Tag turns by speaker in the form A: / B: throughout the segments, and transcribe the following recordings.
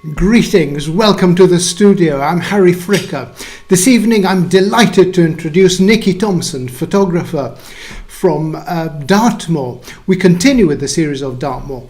A: Greetings, welcome to the studio. I'm Harry Fricker. This evening I'm delighted to introduce Nicky Thompson, photographer from Dartmoor. We continue with the series of Dartmoor.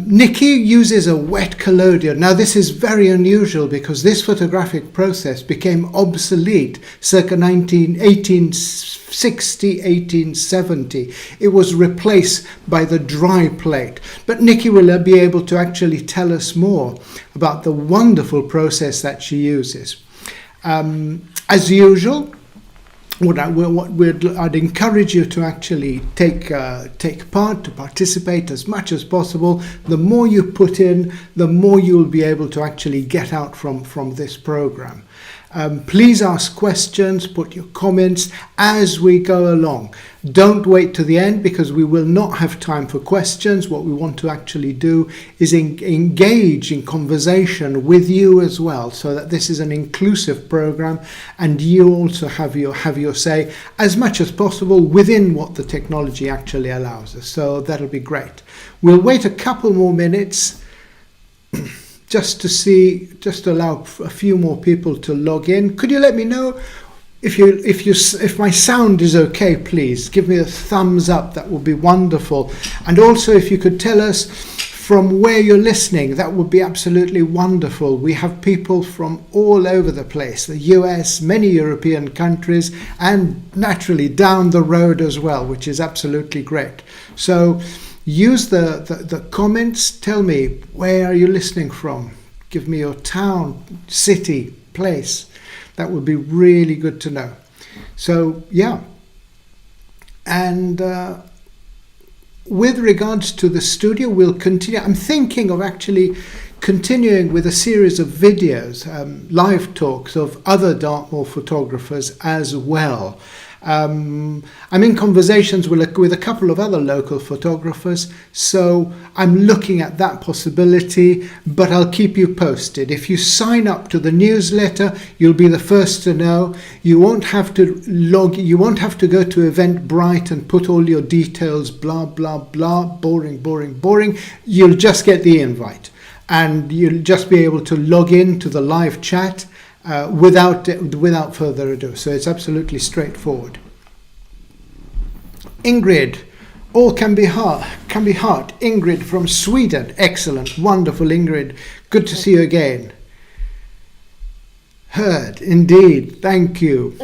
A: Nicky uses a wet collodion. Now this is very unusual because this photographic process became obsolete circa 1860, 1870. It was replaced by the dry plate. But Nicky will be able to actually tell us more about the wonderful process that she uses. As usual, I'd encourage you to actually take part, to participate as much as possible. The more you put in, the more you'll be able to actually get out from this program. Please ask questions, put your comments as we go along. Don't wait to the end because we will not have time for questions. What we want to actually do is engage in conversation with you as well, so that this is an inclusive program and you also have your say as much as possible within what the technology actually allows us. So that'll be great. We'll wait a couple more minutes just to allow a few more people to log in. Could you let me know if my sound is okay, please? Give me a thumbs up, that would be wonderful. And also if you could tell us from where you're listening, that would be absolutely wonderful. We have people from all over the place, the US, many European countries, and naturally down the road as well, which is absolutely great. So use the comments. Tell me, where are you listening from? Give me your town, city, place. That would be really good to know. So, yeah. And with regards to the studio, we'll continue. I'm thinking of actually continuing with a series of videos, live talks of other Dartmoor photographers as well. I'm in conversations with a couple of other local photographers, so I'm looking at that possibility, but I'll keep you posted. If you sign up to the newsletter, you'll be the first to know. You won't have to you won't have to go to Eventbrite and put all your details, blah, blah, blah, boring, boring, boring. You'll just get the invite and you'll just be able to log in to the live chat without further ado. So it's absolutely straightforward. Ingrid, all can be heart. Ingrid from Sweden. Excellent, wonderful, Ingrid. Good to see you again. Heard, indeed. Thank you.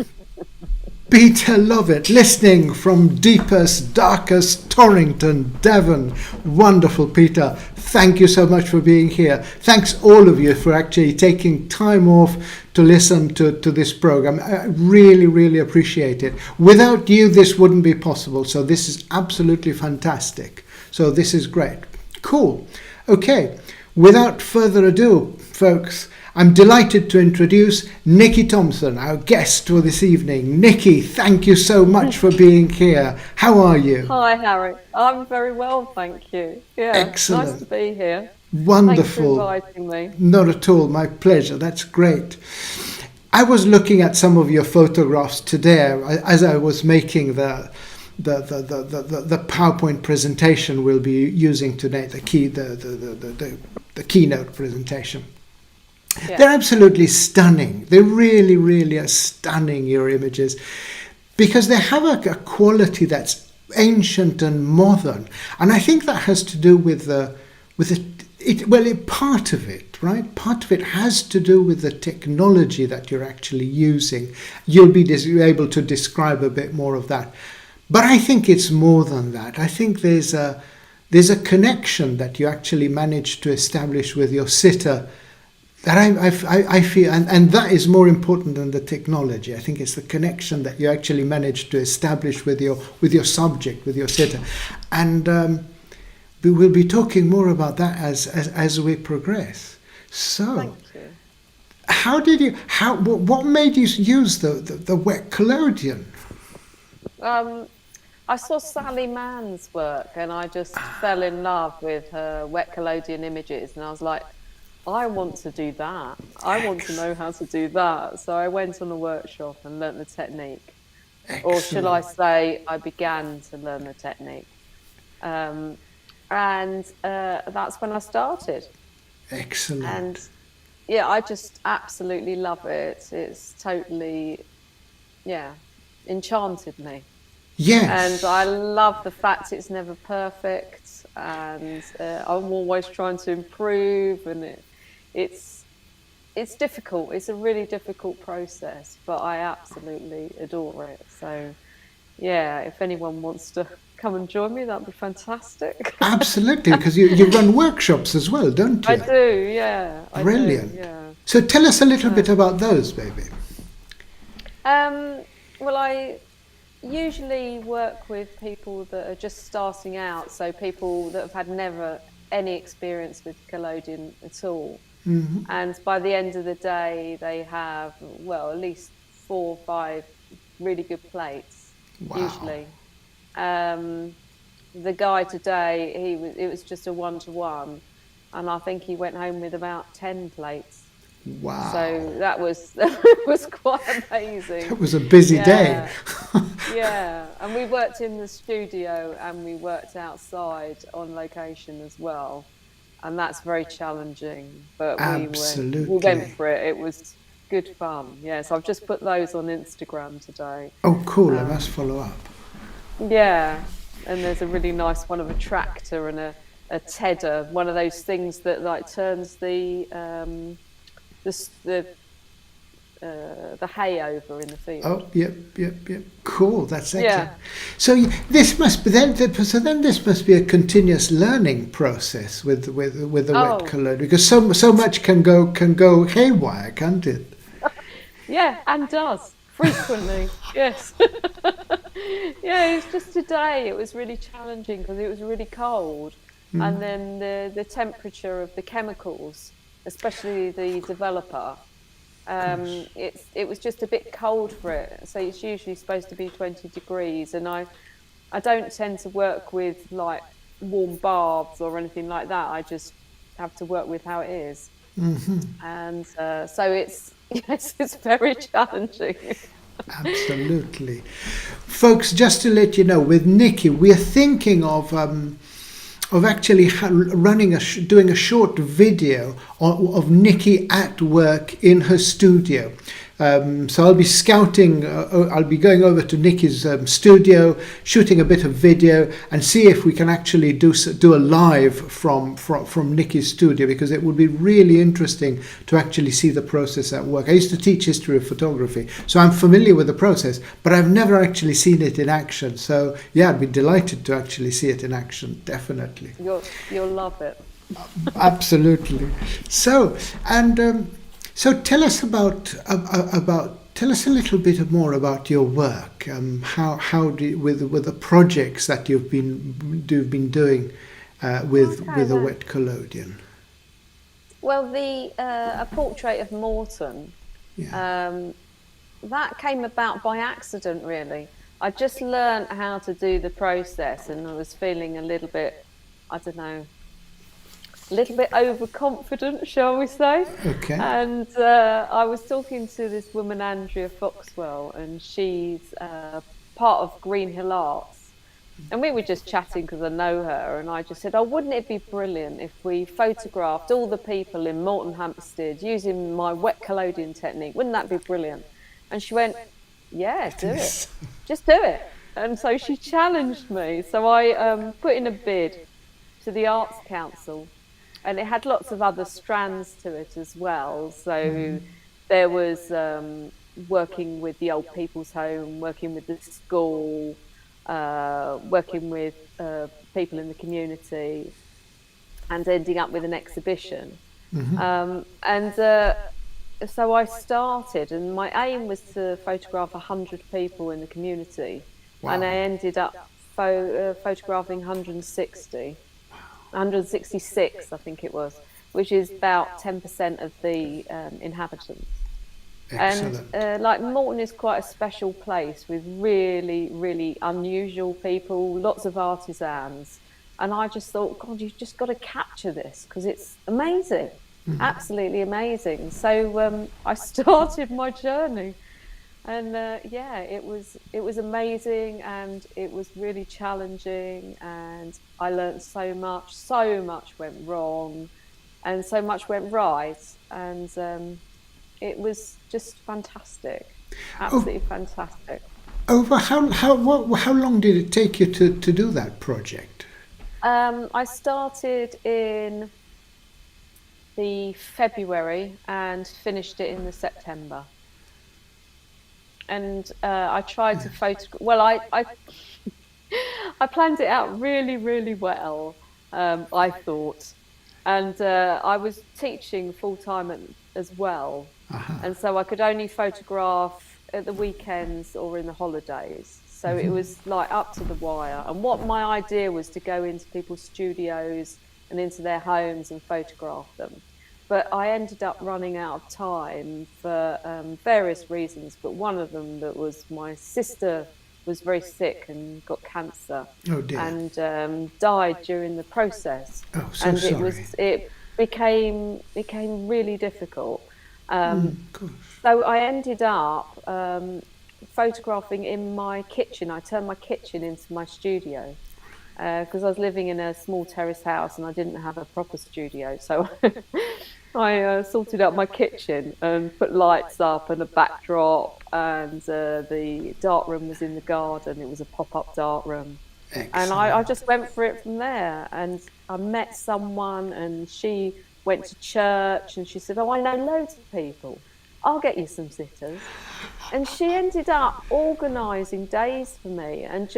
A: Peter Lovett, listening from deepest, darkest Torrington, Devon. Wonderful, Peter. Thank you so much for being here. Thanks all of you for actually taking time off to listen to this program. I really, really appreciate it. Without you, this wouldn't be possible. So this is absolutely fantastic. So this is great. Cool. Okay. Without further ado, folks, I'm delighted to introduce Nicky Thompson, our guest for this evening. Nicky, thank you so much for being here. How are you?
B: Hi, Harry. I'm very well, thank you. Yeah,
A: excellent.
B: Nice to be here.
A: Wonderful.
B: Thanks for inviting me.
A: Not at all. My pleasure. That's great. I was looking at some of your photographs today as I was making the PowerPoint presentation we'll be using today, the keynote presentation. Yeah. They're absolutely stunning. They really, really are stunning, your images, because they have a quality that's ancient and modern. And I think that has to do with part of it, right? Part of it has to do with the technology that you're actually using. You'll be able to describe a bit more of that. But I think it's more than that. I think there's a connection that you actually manage to establish with your sitter that I feel, and that is more important than the technology. I think it's the connection that you actually manage to establish with your subject, with your sitter. And we will be talking more about that as we progress. So, what made you use the wet collodion?
B: I saw Sally Mann's work and I just fell in love with her wet collodion images, and I was like, I want to do that. I want to know how to do that. So I went on a workshop and learnt the technique. Excellent. Or shall I say, I began to learn the technique. And that's when I started.
A: Excellent.
B: And yeah, I just absolutely love it. It's totally, yeah, enchanted me. And I
A: Yes.
B: love the fact it's never perfect, and I'm always trying to improve, and it's it's difficult. It's a really difficult process, but I absolutely adore it. So yeah, if anyone wants to come and join me, that'd be fantastic.
A: Absolutely, because you run workshops as well, don't
B: I
A: you?
B: do, yeah, I do,
A: Brilliant.
B: yeah.
A: So tell us a little bit
B: So,
A: about those, baby.
B: well, I usually work with people that are just starting out, so people that have had never any experience with collodion at all. And by the end of the day, they have, well, at least 4 or 5 really good plates,
A: Wow.
B: usually. Um, the guy today, it was just a 1-to-1, and I think he went home with about 10 plates.
A: Wow.
B: So that was that was quite amazing.
A: That was a busy day.
B: Yeah, yeah. And we worked in the studio and we worked outside on location as well. And that's very challenging. But we went
A: Absolutely.
B: for it. It was good fun. Yes, I've just put those on Instagram today.
A: Oh, cool. I must
B: Um,
A: follow up.
B: yeah. And there's a really nice one of a tractor and a tedder, one of those things that like turns the s- the hay over in the field.
A: Oh, yep, yep, yep. Cool. That's excellent.
B: Yeah.
A: So this must be then. So then this must be a continuous learning process with the wet
B: Oh,
A: colour, because so much can go haywire, can't it?
B: yeah, and does frequently. Yes. Yeah, it's just today. It was really challenging because it was really cold, and then the temperature of the chemicals, especially the developer,
A: Of course.
B: it was just a bit cold for it. So it's usually supposed to be 20 degrees, and I don't tend to work with like warm baths or anything like that. I just have to work with how it is. And so it's, yes, it's very challenging.
A: Absolutely. Folks, just to let you know, with Nicky, we're thinking of actually doing a short video of Nicky at work in her studio. So I'll be scouting. I'll be going over to Nicky's studio, shooting a bit of video, and see if we can actually do a live from Nicky's studio, because it would be really interesting to actually see the process at work. I used to teach history of photography, so I'm familiar with the process, but I've never actually seen it in action. So yeah, I'd be delighted to actually see it in action. Definitely.
B: You'll love it.
A: Absolutely. So, and so tell us tell us a little bit more about your work. How do with the projects that you've been doing
B: Okay,
A: with a
B: then.
A: wet collodion.
B: Well, the a portrait of Morton,
A: Yeah.
B: um, that came about by accident, really. I just learned how to do the process, and I was feeling a little bit, I don't know, a little bit overconfident, shall we say?
A: Okay.
B: And I was talking to this woman, Andrea Foxwell, and she's part of Green Hill Arts. And we were just chatting because I know her, and I just said, "Oh, wouldn't it be brilliant if we photographed all the people in Moretonhampstead using my wet collodion technique? Wouldn't that be brilliant?" And she went, "Yeah, do it.
A: Yes.
B: Just do it." And so she challenged me. So I put in a bid to the Arts Council, and it had lots of other strands to it as well. So there was working with the old people's home, working with the school, working with people in the community, and ending up with an exhibition. And so I started, and my aim was to photograph 100 people in the community, and I
A: Wow.
B: ended up photographing 166, I think it was, which is about 10% of the inhabitants. And
A: Excellent.
B: like Morton is quite a special place with really, really unusual people, lots of artisans. And I just thought, God, you've just got to capture this because it's amazing, absolutely amazing. So I started my journey, and yeah, it was amazing, and it was really challenging, and I learned so much. So much went wrong, and so much went right, and it was just fantastic, absolutely fantastic.
A: Over how long did it take you to do that project?
B: I started in the February and finished it in the September. And I tried to photograph. Well, I planned it out really, really well. I thought, and I was teaching full time as well, and so I could only photograph at the weekends or in the holidays. So it was like up to the wire. And what my idea was to go into people's studios and into their homes and photograph them. But I ended up running out of time for various reasons. But one of them that was my sister was very sick and got cancer.
A: Oh dear.
B: And died during the process.
A: Oh, so
B: and
A: sorry.
B: It became really difficult. So I ended up photographing in my kitchen. I turned my kitchen into my studio because I was living in a small terrace house and I didn't have a proper studio. So I sorted out my kitchen and put lights up and a backdrop, and the darkroom was in the garden. It was a pop-up darkroom.
A: Excellent.
B: And I just went for it from there. And I met someone and she went to church and she said, "Oh, I know loads of people. I'll get you some sitters." And she ended up organising days for me, and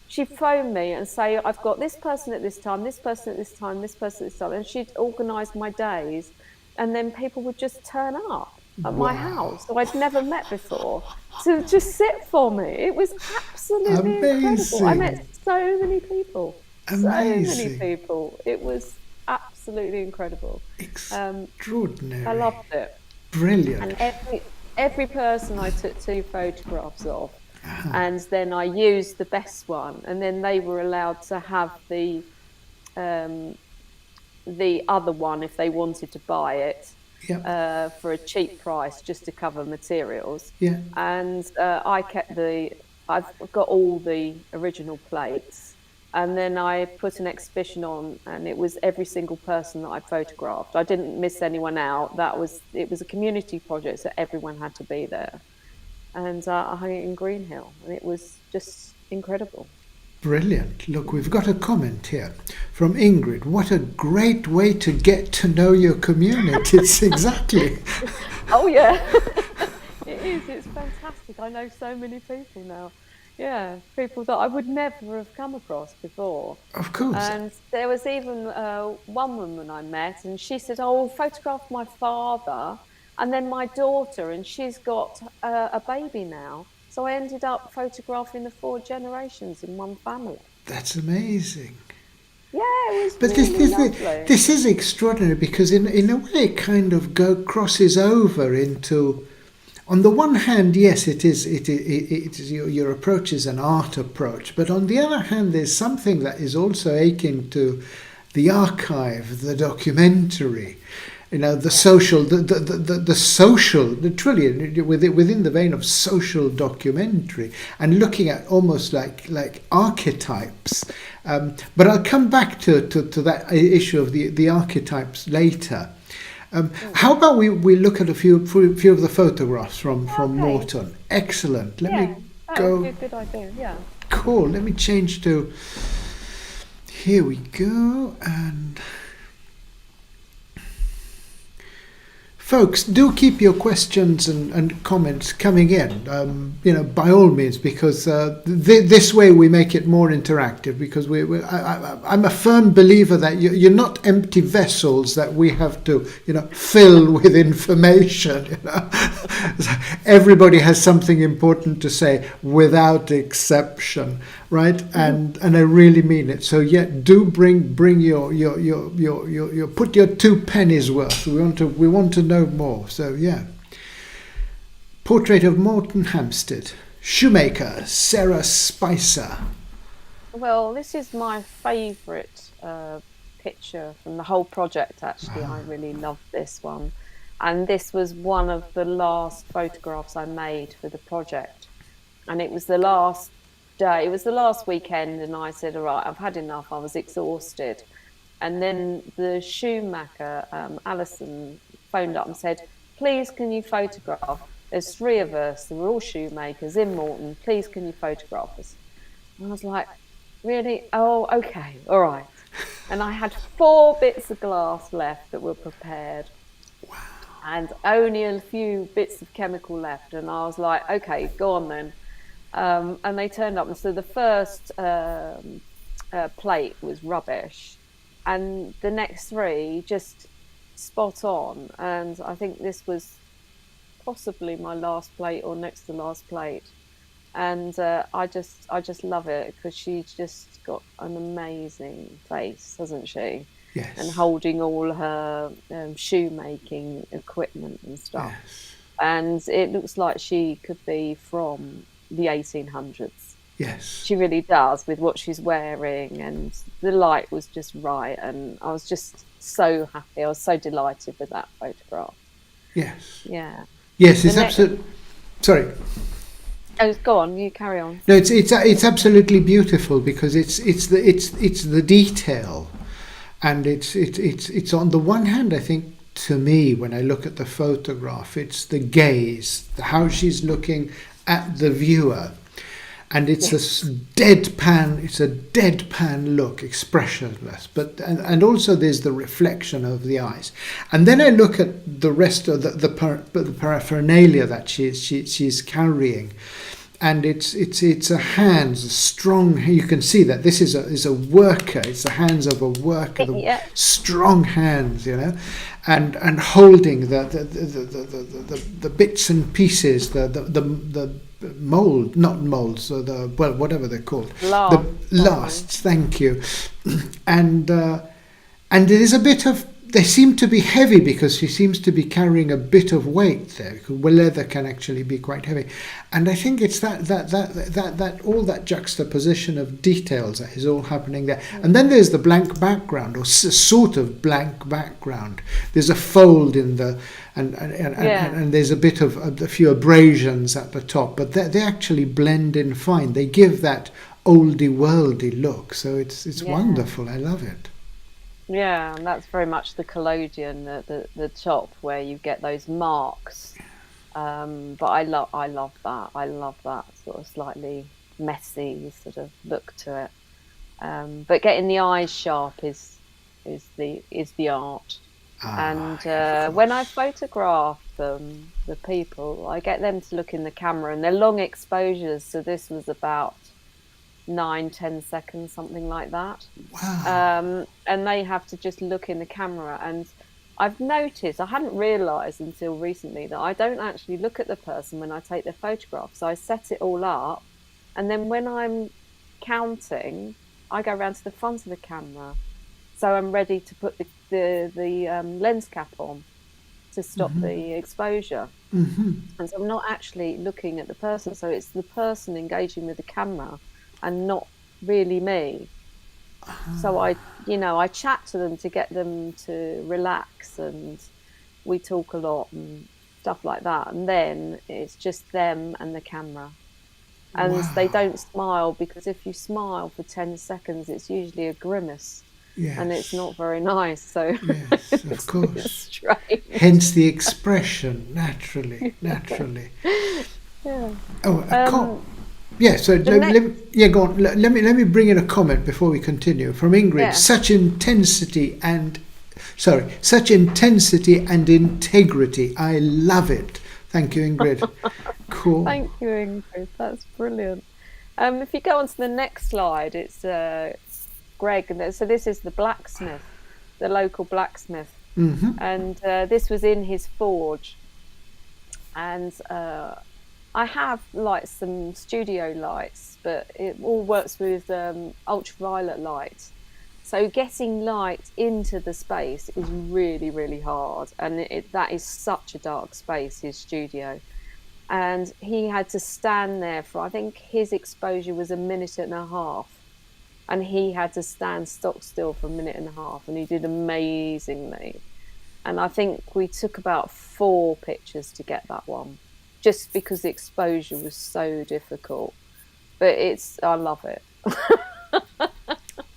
B: she'd phone me and say, "I've got this person at this time, this person at this time, this person at this time." And she'd organise my days, and then people would just turn up at my house who I'd never met before to just sit for me. It was absolutely incredible. I met so many people.
A: Amazing.
B: So many people. It was absolutely incredible.
A: Extraordinary.
B: I loved it.
A: Brilliant.
B: And every person I took 2 photographs of, and then I used the best one, and then they were allowed to have the other one if they wanted to buy it.
A: Yep.
B: For a cheap price, just to cover materials.
A: Yeah.
B: And I've got all the original plates, and then I put an exhibition on, and it was every single person that I photographed. I didn't miss anyone out. It was a community project, so everyone had to be there. And I hung it in Greenhill, and it was just incredible.
A: Brilliant. Look, we've got a comment here from Ingrid. What a great way to get to know your community. It's exactly.
B: Oh, yeah. It is. It's fantastic. I know so many people now. Yeah, people that I would never have come across before.
A: Of course.
B: And there was even one woman I met, and she said, "Oh, photograph my father and then my daughter, and she's got a baby now." So I ended up photographing the 4 generations in one family.
A: That's amazing.
B: Yeah, it was
A: But
B: really lovely.
A: this is extraordinary because in a way it kind of crosses over into, on the one hand, yes, it is your approach is an art approach, but on the other hand, there's something that is also akin to the archive, the documentary. You know, the social, the social, truly within the vein of social documentary, and looking at almost like archetypes. But I'll come back to that issue of the archetypes later. How about we look at a few of the photographs from Morton? Excellent. Let me go.
B: That would be a good idea. Yeah.
A: Cool. Let me change to. Here we go, and. Folks, do keep your questions and comments coming in, by all means, because this way we make it more interactive, because I'm a firm believer that you're not empty vessels that we have to, fill with information. Everybody has something important to say without exception, right? And I really mean it. So do bring your put your 2 pennies worth. We want to know more. So Portrait of Moretonhampstead, Shoemaker, Sarah Spicer.
B: Well, this is my favourite picture from the whole project, actually. I really love this one. And this was one of the last photographs I made for the project. And it was the last day, it was the last weekend, and I said, all right, I've had enough. I was exhausted. And then the shoemaker, Alison, phoned up and said, please, can you photograph? There's 3 of us. We're all shoemakers in Morton. Please, can you photograph us? And I was like, really? Oh, okay. All right. And I had 4 bits of glass left that were prepared.
A: Wow.
B: And only a few bits of chemical left. And I was like, okay, go on then. And they turned up. And so the first plate was rubbish. And the next 3 just spot on. And I think this was possibly my last plate or next to last plate. And I just love it because she's just got an amazing face, hasn't she?
A: Yes.
B: And holding all her shoemaking equipment and stuff.
A: Yes.
B: And it looks like she could be from the 1800s.
A: Yes.
B: She really does, with what she's wearing, and the light was just right. And I was just so happy. I was so delighted with that photograph.
A: Yes.
B: Yeah.
A: Yes, it's absolutely... Sorry.
B: Oh, go on. You carry on.
A: No, it's absolutely beautiful because it's the detail, and it's on the one hand, I think, to me, when I look at the photograph, it's the gaze, how she's looking at the viewer, and it's a deadpan look, expressionless, but and also there's the reflection of the eyes. And then I look at the rest of the paraphernalia that she's carrying, and it's a hands, a strong. You can see that this is a worker. It's the hands of a worker,
B: Yeah.
A: strong hands, and holding the bits and pieces, the mold, not molds, so whatever they're called, the lasts. Thank you, and there is a bit of. They seem to be heavy because she seems to be carrying a bit of weight there. Leather can actually be quite heavy, and I think it's that all that juxtaposition of details that is all happening there. And then there's the blank background, or sort of blank background. There's a fold in the and there's a bit of a few abrasions at the top, but they actually blend in fine. They give that oldie worldy look. So it's wonderful. I love it.
B: Yeah, and that's very much the collodion, the top where you get those marks. But I love that. I love that sort of slightly messy sort of look to it. But getting the eyes sharp is the art. And when I photograph them, the people, I get them to look in the camera, and they're long exposures. So this was about 9-10 seconds, something like that.
A: Wow.
B: And they have to just look in the camera. And I've noticed, I hadn't realised until recently, that I don't actually look at the person when I take their photograph. So I set it all up, and then when I'm counting, I go around to the front of the camera, so I'm ready to put the lens cap on to stop the exposure. And so I'm not actually looking at the person, so it's the person engaging with the camera and not really me. So I chat to them to get them to relax, and we talk a lot and stuff like that. And then it's just them and the camera. And they don't smile, because if you smile for 10 seconds, it's usually a grimace.
A: Yes.
B: And it's not very nice. So
A: yes, of course.
B: Strange.
A: Hence the expression, naturally.
B: Yeah.
A: Yeah, so go on. Let me bring in a comment before we continue from Ingrid.
B: Yeah.
A: Such intensity and integrity. I love it. Thank you, Ingrid. Cool.
B: Thank you, Ingrid. That's brilliant. If you go on to the next slide, it's Greg. And so this is the blacksmith, the local blacksmith. And this was in his forge. And I have some studio lights, but it all works with ultraviolet light. So getting light into the space is really, really hard. And that is such a dark space, his studio. And he had to stand there for, I think his exposure was 1.5 minutes. And he had to stand stock still for 1.5 minutes. And he did amazingly. And I think we took about 4 pictures to get that one, just because the exposure was so difficult. But I love it.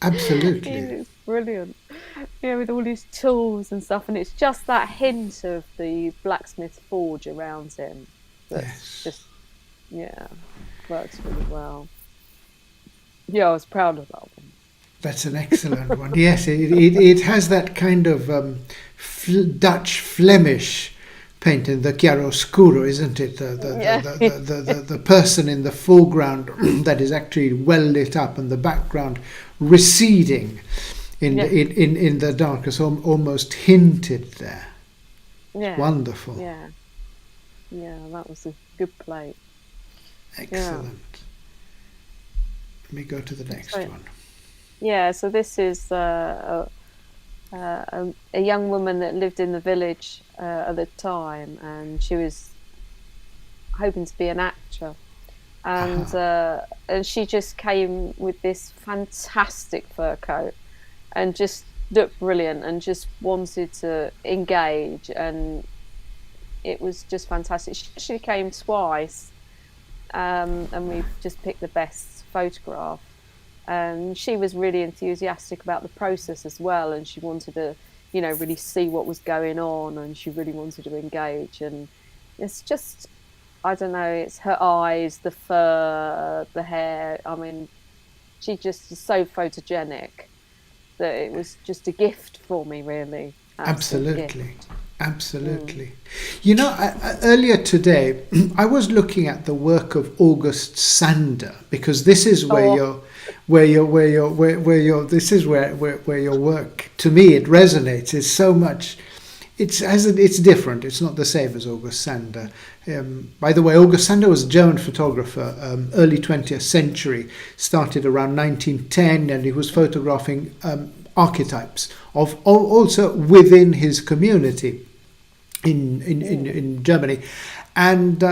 A: Absolutely.
B: It's brilliant. with all his tools and stuff, and it's just that hint of the blacksmith forge around him that's just, works really well. Yeah, I was proud of that one.
A: That's an excellent one. Yes, it has that kind of Dutch Flemish painting, the chiaroscuro, isn't it? The person in the foreground that is actually well lit up, and the background receding in the darkness, almost hinted there.
B: Yeah,
A: wonderful.
B: Yeah, that was a good plate.
A: Excellent. Let me go to the next one.
B: Yeah, so this is a young woman that lived in the village at the time, and she was hoping to be an actor, and she just came with this fantastic fur coat and just looked brilliant and just wanted to engage, and it was just fantastic. She actually came twice, and we just picked the best photograph. And she was really enthusiastic about the process as well, and she wanted to, really see what was going on, and she really wanted to engage. And it's just, I don't know, it's her eyes, the fur, the hair. I mean, she just is so photogenic that it was just a gift for me, really.
A: Absolutely. Absolutely. Earlier today, I was looking at the work of August Sander, because this is where your work, to me, it resonates. It's so much. It's different. It's not the same as August Sander. By the way, August Sander was a German photographer, early 20th century, started around 1910, and he was photographing archetypes of also within his community in Germany, and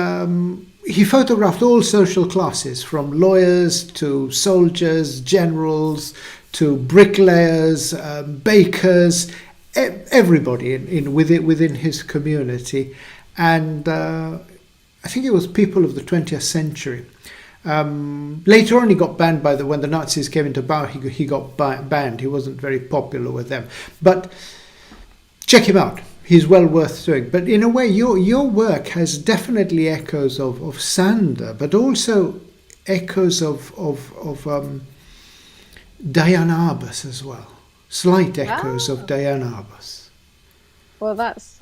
A: he photographed all social classes, from lawyers to soldiers, generals to bricklayers, bakers, everybody within his community. And I think it was people of the 20th century. Later on, he got banned when the Nazis came into power. He got banned. He wasn't very popular with them. But check him out. He's well worth doing. But in a way, your work has definitely echoes of Sander, but also echoes of Diane Arbus as well. Slight echoes of Diane Arbus.
B: Well, that's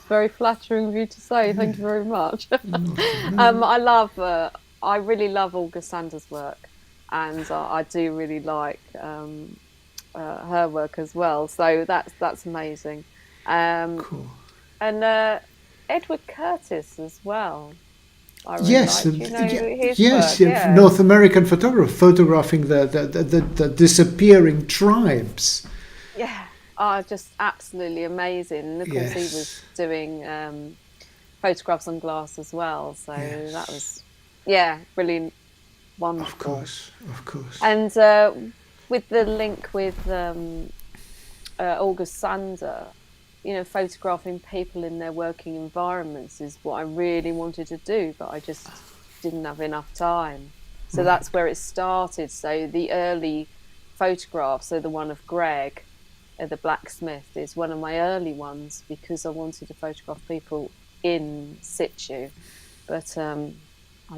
B: very flattering of you to say. Thank you very much. I really love August Sander's work, and I do really like her work as well. So that's amazing.
A: Cool.
B: And Edward Curtis as well. I really
A: yes,
B: like.
A: Yes,
B: work,
A: North American photographer photographing the disappearing tribes.
B: Yeah, just absolutely amazing. And of course, he was doing photographs on glass as well. So that was, really wonderful.
A: Of course.
B: And with the link with August Sander, photographing people in their working environments is what I really wanted to do, but I just didn't have enough time. So that's where it started. So the early photographs, so the one of Greg, the blacksmith, is one of my early ones, because I wanted to photograph people in situ, but I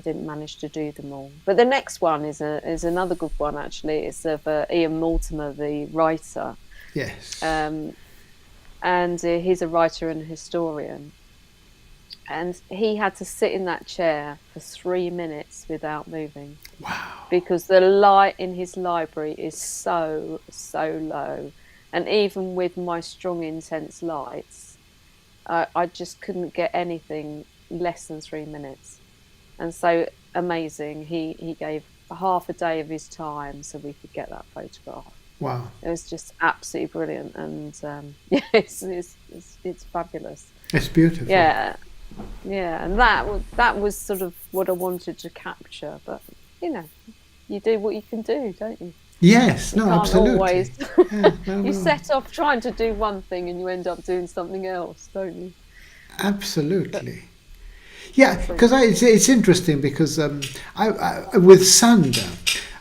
B: didn't manage to do them all. But the next one is another good one, actually. It's of Ian Mortimer, the writer.
A: Yes.
B: And he's a writer and a historian. And he had to sit in that chair for 3 minutes without moving.
A: Wow.
B: Because the light in his library is so, so low. And even with my strong, intense lights, I just couldn't get anything less than 3 minutes. And so amazing. He gave half a day of his time so we could get that photograph.
A: Wow.
B: It was just absolutely brilliant, and it's fabulous.
A: It's beautiful.
B: Yeah, and that was sort of what I wanted to capture. But you do what you can do, don't you?
A: Yes,
B: you
A: no,
B: can't
A: absolutely.
B: Always.
A: No.
B: You set off trying to do one thing and you end up doing something else, don't you?
A: Absolutely. Because it's interesting, because I with Sander,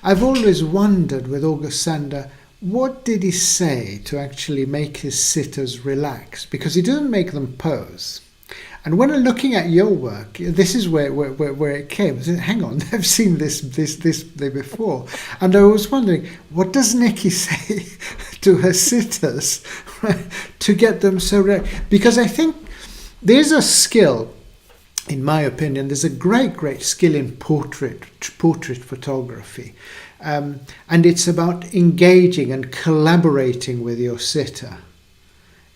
A: I've always wondered with August Sander, what did he say to actually make his sitters relax? Because he didn't make them pose. And when I'm looking at your work, this is where it came. I said, hang on, I've seen this before. And I was wondering, what does Nicky say to her sitters, right, to get them so ready? Because I think there's a skill, in my opinion, there's a great skill in portrait photography. And it's about engaging and collaborating with your sitter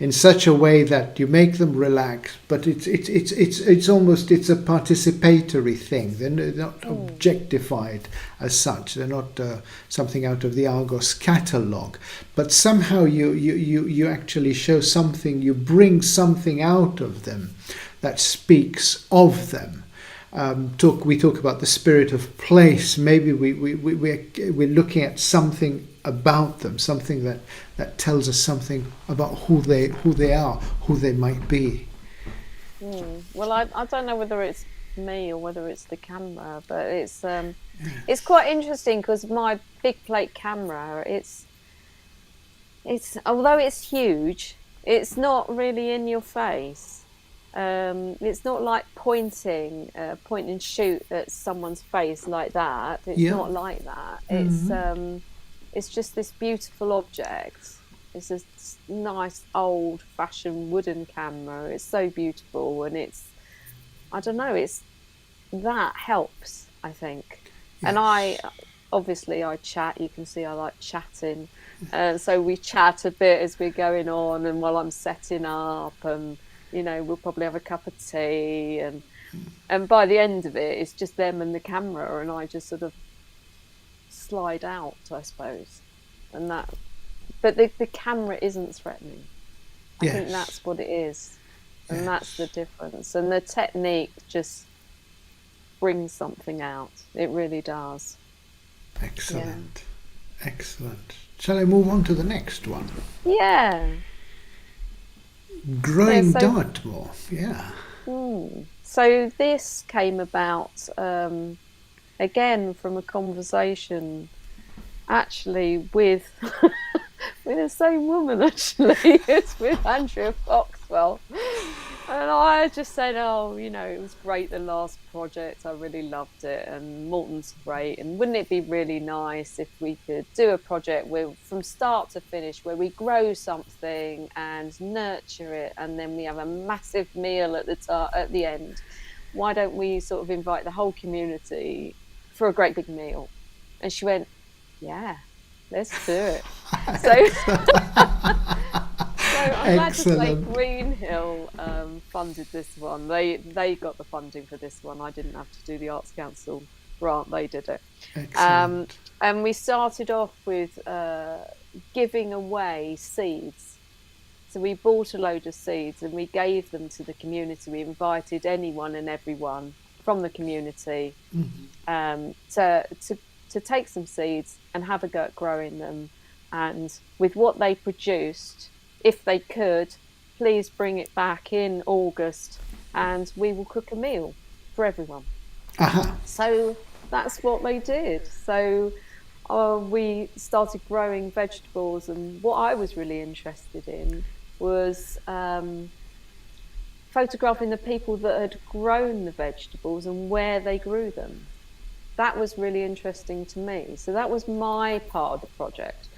A: in such a way that you make them relax, but it's almost, it's a participatory thing. They're not objectified as such. They're not something out of the Argos catalogue, but somehow you actually show something. You bring something out of them that speaks of them. We talk about the spirit of place. Maybe we're looking at something about them, something that tells us something about who they are, who they might be.
B: Well, I don't know whether it's me or whether it's the camera, but it's quite interesting because my big plate camera, it's although it's huge, it's not really in your face. It's not like point and shoot at someone's face like that. It's not like that. It's just this beautiful object. It's this nice old-fashioned wooden camera. It's so beautiful, and I don't know, that helps, I think. Yes. And I chat. You can see I like chatting, so we chat a bit as we're going on, and while I'm setting up, and we'll probably have a cup of tea, and by the end of it, it's just them and the camera, and I just sort of slide out, I suppose, but the camera isn't threatening. I think that's what it is, and that's the difference. And the technique just brings something out. It really does.
A: Excellent. Excellent. Shall I move on to the next one?
B: Yeah.
A: Growing Dartmoor. Yeah.
B: So this came about again from a conversation actually with with the same woman, actually. It's with Andrea Foxwell. And I just said, it was great, the last project, I really loved it, and Morton's great, and wouldn't it be really nice if we could do a project where, from start to finish, where we grow something and nurture it, and then we have a massive meal at the end. Why don't we sort of invite the whole community for a great big meal? And she went, yeah, let's do it. So I'm glad to say Greenhill funded this one. They got the funding for this one. I didn't have to do the Arts Council grant. They did it. And we started off with giving away seeds. So we bought a load of seeds and we gave them to the community. We invited anyone and everyone from the community to take some seeds and have a go at growing them. And with what they produced, if they could, please bring it back in August and we will cook a meal for everyone. So that's what they did. So we started growing vegetables, and what I was really interested in was photographing the people that had grown the vegetables and where they grew them. That was really interesting to me. So that was my part of the project.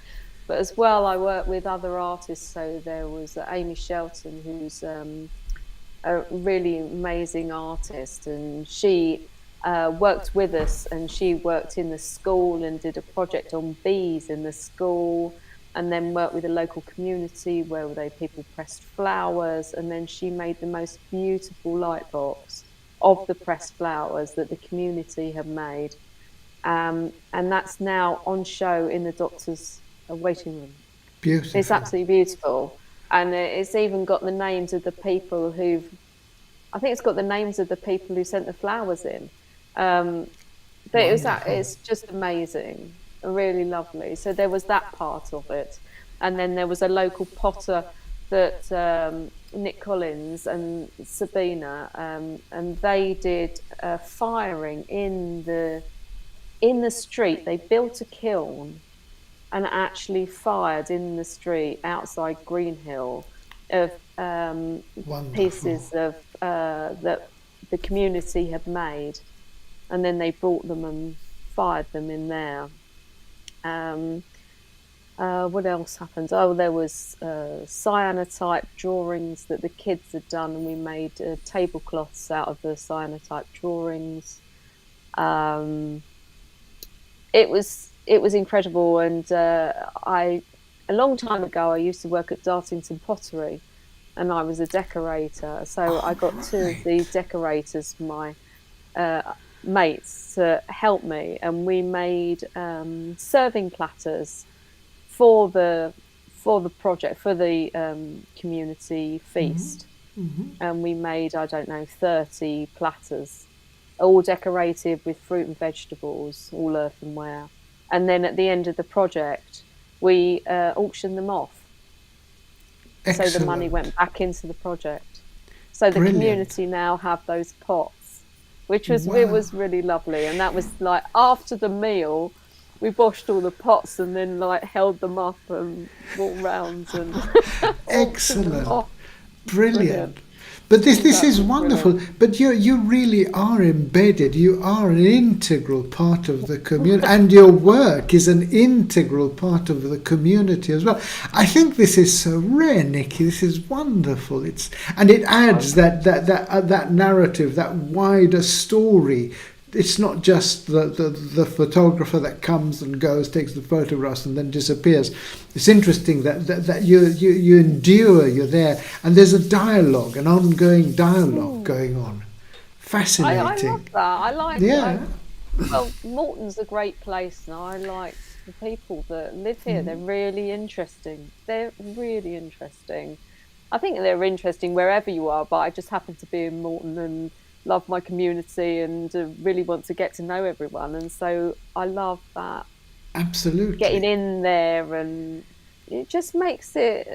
B: But as well, I worked with other artists. So there was Amy Shelton, who's a really amazing artist, and she worked with us, and she worked in the school and did a project on bees in the school, and then worked with a local community where people pressed flowers, and then she made the most beautiful light box of the pressed flowers that the community had made. And that's now on show in the doctor's waiting room.
A: Beautiful.
B: It's absolutely beautiful. And it's even got the names of the people who sent the flowers in. But it's just amazing, really lovely. So there was that part of it. And then there was a local potter that Nick Collins and Sabina, and they did firing in the street. They built a kiln and actually fired in the street outside Greenhill of pieces
A: Wonderful.
B: of that the community had made, and then they brought them and fired them in there. Um, what else happened? Oh, there was cyanotype drawings that the kids had done, and we made tablecloths out of the cyanotype drawings. Um, it was incredible, and a long time ago I used to work at Dartington Pottery, and I was a decorator. So I got two of the decorators, my mates, to help me, and we made serving platters for the project, for the community feast. And we made, I don't know, 30 platters, all decorated with fruit and vegetables, all earthenware. And then at the end of the project, we auctioned them off.
A: Excellent.
B: So the money went back into the project. So the
A: Brilliant.
B: community now have those pots, which was
A: Wow.
B: it was really lovely. And that was like after the meal, we washed all the pots and then like held them up and walked round and auctioned them
A: Excellent.
B: off.
A: Brilliant. But this
B: That
A: is
B: was
A: wonderful.
B: brilliant.
A: But you really are embedded. You are an integral part of the community, and your work is an integral part of the community as well. I think this is so rare, Nicky. This is wonderful. It adds that narrative, that wider story. It's not just the photographer that comes and goes, takes the photographs and then disappears. It's interesting that you endure, you're there, and there's a dialogue, an ongoing dialogue going on.
B: I
A: Fascinating.
B: love that. I like
A: Yeah.
B: well, Morton's a great place now. I like the people that live here. They're really interesting. They're really interesting. I think they're interesting wherever you are, but I just happen to be in Morton and love my community and really want to get to know everyone. And so I love that,
A: Absolutely.
B: getting in there, and it just makes it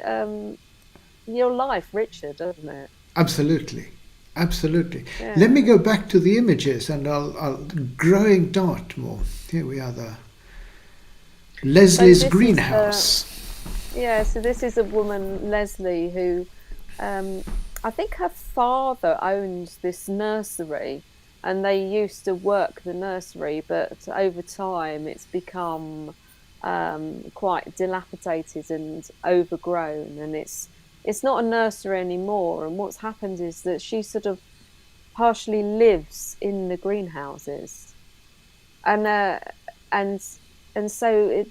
B: your life richer, doesn't it?
A: Absolutely. Absolutely.
B: Yeah.
A: Let me go back to the images, and I'll growing Dartmoor. Here we are, Leslie's
B: this is,
A: greenhouse.
B: Yeah, so this is a woman, Leslie, who I think her father owns this nursery, and they used to work the nursery, but over time it's become quite dilapidated and overgrown, and it's not a nursery anymore. And what's happened is that she sort of partially lives in the greenhouses, and so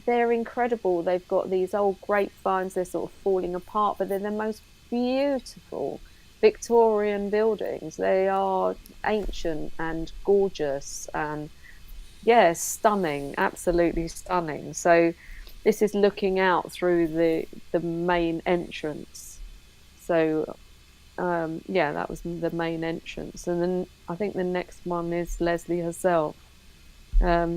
B: they're incredible. They've got these old grapevines. They're sort of falling apart, but they're the most beautiful Victorian buildings. They are ancient and gorgeous and stunning, absolutely stunning. So this is looking out through the main entrance. So that was the main entrance, and then I think the next one is Leslie herself. There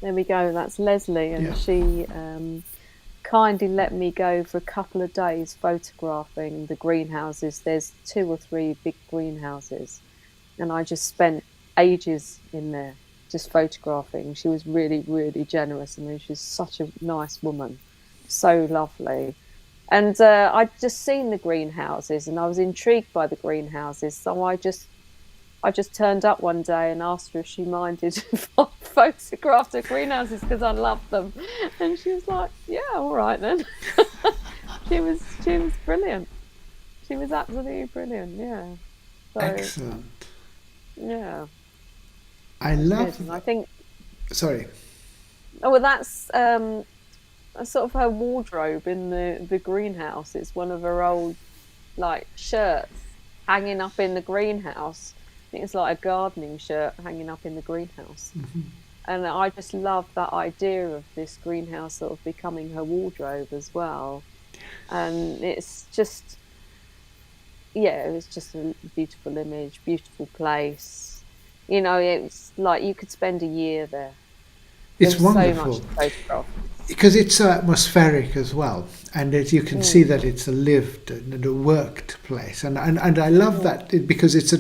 B: we go, that's Leslie, and she kindly let me go for a couple of days photographing the greenhouses. There's 2 or 3 big greenhouses, and I just spent ages in there just photographing. She was really, really generous. I mean, she's such a nice woman, so lovely. And I'd just seen the greenhouses, and I was intrigued by the greenhouses, so I just turned up one day and asked her if she minded if I photographed her greenhouses, because I loved them. And she was like, yeah, all right then. She was brilliant. She was absolutely brilliant, yeah. So,
A: Excellent.
B: yeah.
A: I love.
B: And I think.
A: Sorry.
B: Oh, well, that's sort of her wardrobe in the greenhouse. It's one of her old like shirts hanging up in the greenhouse. I think it's like a gardening shirt hanging up in the greenhouse. And I just love that idea of this greenhouse sort of becoming her wardrobe as well. And it's just, it was just a beautiful image, beautiful place. You know, it's like you could spend a year there.
A: It's
B: There's
A: wonderful.
B: so much to photograph.
A: Because it's so atmospheric as well. and as you can see that it's a lived and a worked place, and I love that because it's a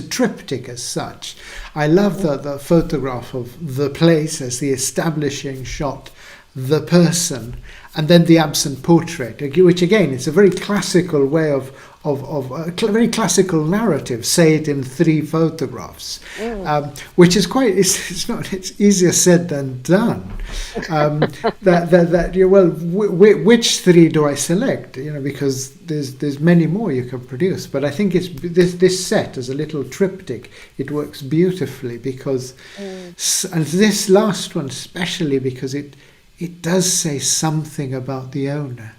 A: triptych as such. I love the photograph of the place as the establishing shot, the person, and then the absent portrait, which again is a very classical way of a very classical narrative. Say it in 3 photographs, which is it's easier said than done. Which 3 do I select? Because there's many more you can produce. But I think it's this set as a little triptych. It works beautifully because, and this last one especially because it does say something about the owner.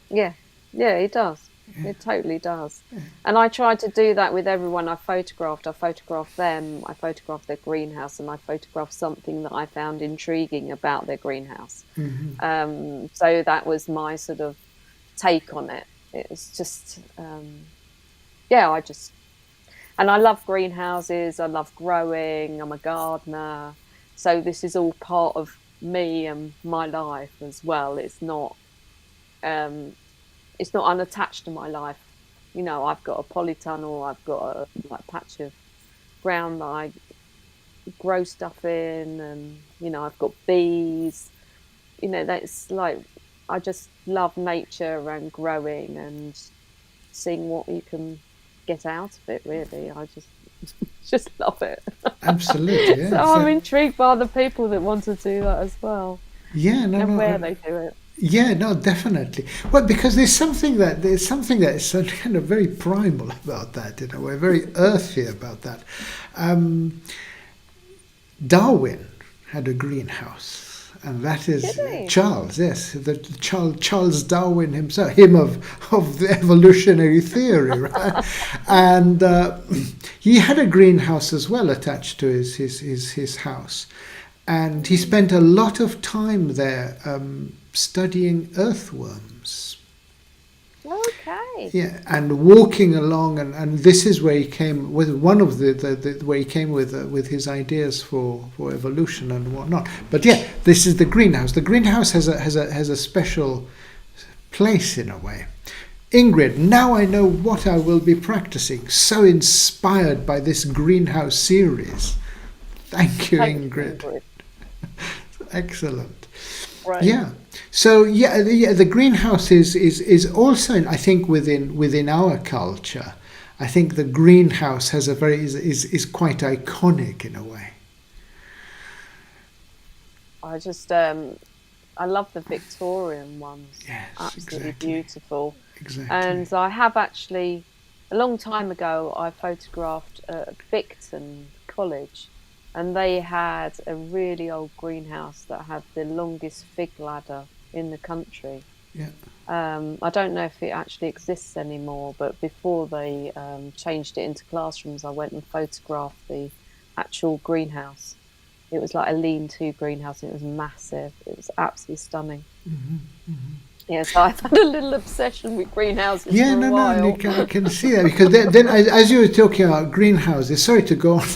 B: Yeah, it does. Yeah. It totally does. Yeah. And I try to do that with everyone I photographed. I photographed them, I photographed their greenhouse, and I photographed something that I found intriguing about their greenhouse. So that was my sort of take on it. It was just, and I love greenhouses, I love growing, I'm a gardener. So this is all part of me and my life as well. It's not unattached to my life. I've got a polytunnel, I've got a patch of ground that I grow stuff in, and I've got bees. That's like, I just love nature and growing and seeing what you can get out of it, really. I just love it.
A: Absolutely, yeah.
B: So I'm intrigued by the people that want to do that as well.
A: Yeah,
B: where they do it.
A: Yeah, no, definitely. Well, because there's something that is kind of very primal about that, in a way, very earthy about that. Darwin had a greenhouse, and that is Charles. Yes, Charles Darwin himself, him of the evolutionary theory, right? And he had a greenhouse as well attached to his house, and he spent a lot of time there. Studying earthworms.
B: Okay.
A: Yeah, and walking along, and this is where he came with one of the where he came with his ideas for evolution and whatnot. But yeah, this is the greenhouse. The greenhouse has a special place in a way. Ingrid, now I know what I will be practicing. So inspired by this greenhouse series. Thank you, Ingrid. Excellent.
B: Right.
A: Yeah. So the greenhouse is also, I think, within our culture. I think the greenhouse has is quite iconic in a way.
B: I love the Victorian ones.
A: Yes,
B: absolutely
A: exactly.
B: Beautiful.
A: Exactly.
B: And I have actually, a long time ago, I photographed Bicton College. And they had a really old greenhouse that had the longest fig ladder in the country.
A: Yeah.
B: I don't know if it actually exists anymore, but before they changed it into classrooms, I went and photographed the actual greenhouse. It was like a lean-to greenhouse, and it was massive. It was absolutely stunning.
A: Mm-hmm, mm-hmm.
B: Yeah, so I've had a little obsession with greenhouses for a while.
A: Nick, I can see that, because then as you were talking about greenhouses, sorry to go on,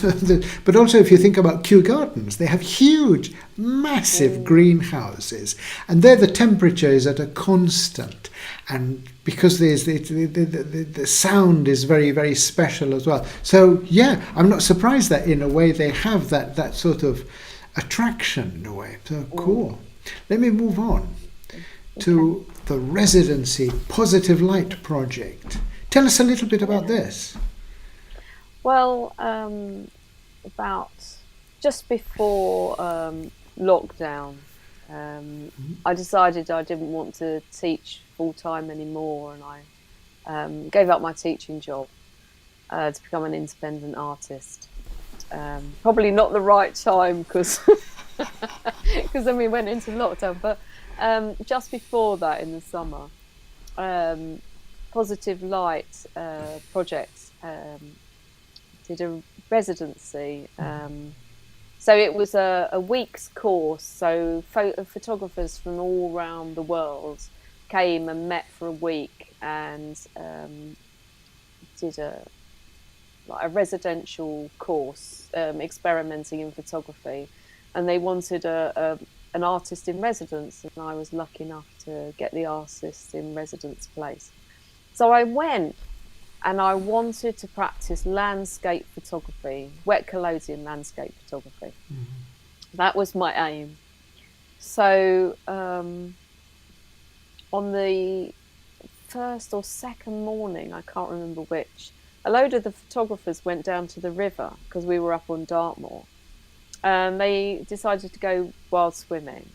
A: but also if you think about Kew Gardens, they have huge, massive greenhouses, and there the temperature is at a constant, and because there's the sound is very, very special as well. So yeah, I'm not surprised that in a way they have that sort of attraction in a way. So cool. Let me move on to the residency Positive Light project. Tell us a little bit about this.
B: Well, about just before lockdown, I decided I didn't want to teach full-time anymore, and I gave up my teaching job to become an independent artist. Probably not the right time, because then we went into lockdown, but just before that, in the summer, Positive Light project did a residency. So it was a week's course. So photographers from all around the world came and met for a week and did a residential course experimenting in photography. And they wanted a an artist in residence, and I was lucky enough to get the artist in residence place. So I went, and I wanted to practice landscape photography, wet collodion landscape photography. That was my aim. So on the first or second morning, I can't remember which, a load of the photographers went down to the river because we were up on Dartmoor, and they decided to go wild swimming.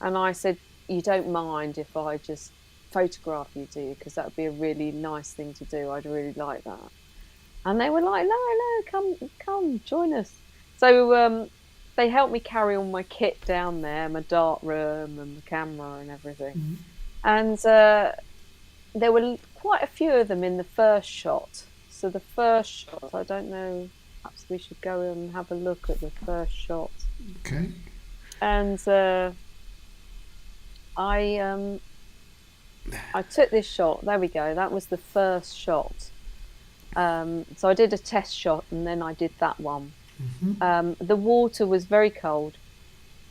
B: And I said, you don't mind if I just photograph you, do you? Because that would be a really nice thing to do. I'd really like that. And they were like, no, come, join us. So they helped me carry all my kit down there, my dart room and the camera and everything. And there were quite a few of them in the first shot. So the first shot, I don't know, perhaps we should go and have a look at the first shot.
A: Okay.
B: And I took this shot. There we go. That was the first shot. So I did a test shot, and then I did that one. The water was very cold,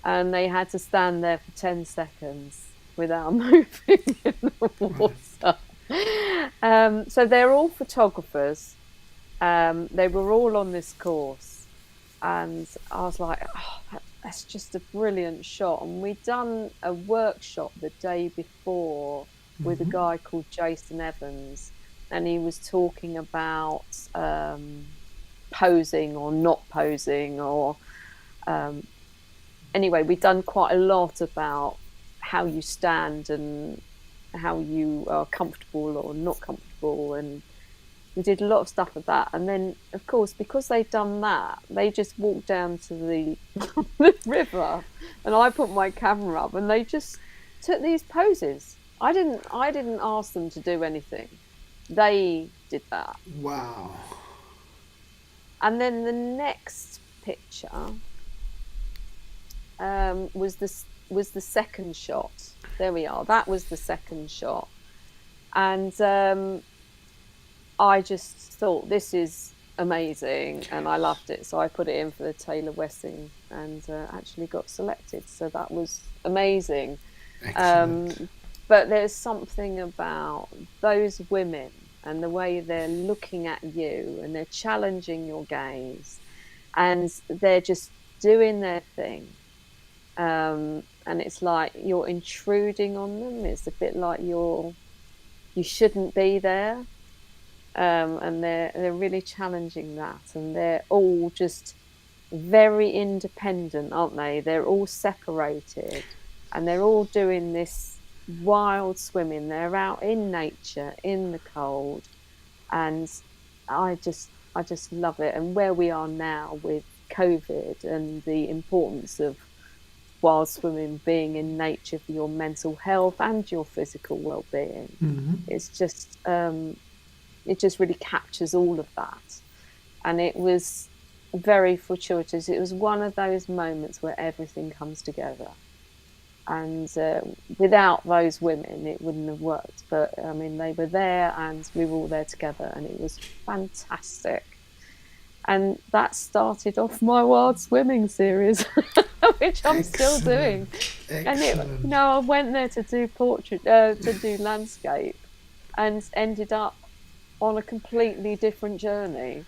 B: and they had to stand there for 10 seconds without moving in the water. So they're all photographers. They were all on this course, and I was like, oh, that's just a brilliant shot. And we'd done a workshop the day before with a guy called Jason Evans, and he was talking about posing or not posing, or anyway, we've done quite a lot about how you stand and how you are comfortable or not comfortable, and we did a lot of stuff with that. And then, of course, because they'd done that, they just walked down to the river, and I put my camera up, and they just took these poses. I didn't ask them to do anything. They did that.
A: Wow.
B: And then the next picture was the second shot. There we are. That was the second shot. And I just thought, this is amazing, and I loved it. So I put it in for the Taylor Wessing, and actually got selected. So that was amazing.
A: Excellent.
B: But there's something about those women and the way they're looking at you, and they're challenging your gaze, and they're just doing their thing. And it's like you're intruding on them. It's a bit like you shouldn't be there. And they're really challenging that, and they're all just very independent, aren't they? They're all separated, and they're all doing this wild swimming. They're out in nature, in the cold, and I just love it. And where we are now with COVID and the importance of wild swimming, being in nature for your mental health and your physical well-being, it's just it just really captures all of that. And it was very fortuitous. It was one of those moments where everything comes together. And without those women, it wouldn't have worked. But I mean, they were there, and we were all there together, and it was fantastic. And that started off my wild swimming series, which I'm still doing.
A: Excellent.
B: And I went there to do to do landscape, and ended up on a completely different journey.